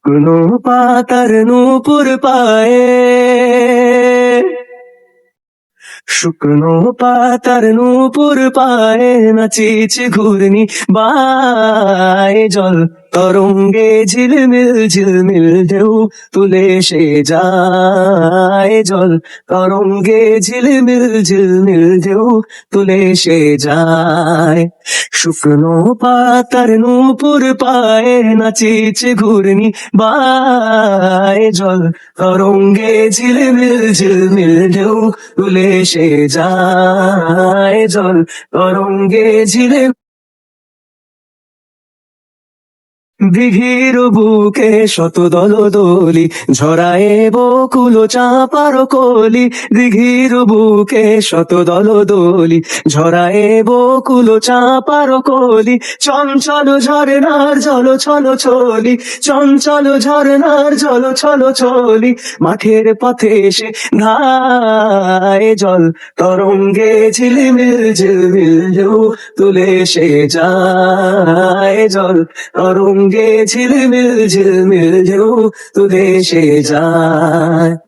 শুকনো পাতার নূপুর পায়ে, শুকনো পাতার নূপুর পায়ে নাচিছে ঘূর্ণি বায় জল তরঙ্গে ঝিলমিল ঝিলমিল ঢেউ তুলে সে যায় জল তরঙ্গে ঝিলমিল ঝিলমিল ঢেউ তুলে সে যায়। শুকনো পাতার নূপুর পায়ে নাচিছে ঘূর্ণি বায় জল তরঙ্গে ঝিলমিল ঝিলমিল ঢেউ তুলে সে যায় জল তরঙ্গে ঝিলে। দিঘির বুকে শত দলদলি ঝরায়ে বকুল চাপার কলি, দিঘির বুকে শত দলদলি ঝরায়ে বকুল চাপার কলি, চঞ্চল ঝরনার জল ছল ছলি, চঞ্চল ঝরনার জল ছল ছলি, মাঠের পথে এসে ধায় জল তরঙ্গে ঝিলমিল ঝিলমিল ঢেউ তুলে সে যায় জল তরঙ্গে ঝিলমিল ঝিলমিল ঢেউ তুলে সে যায়।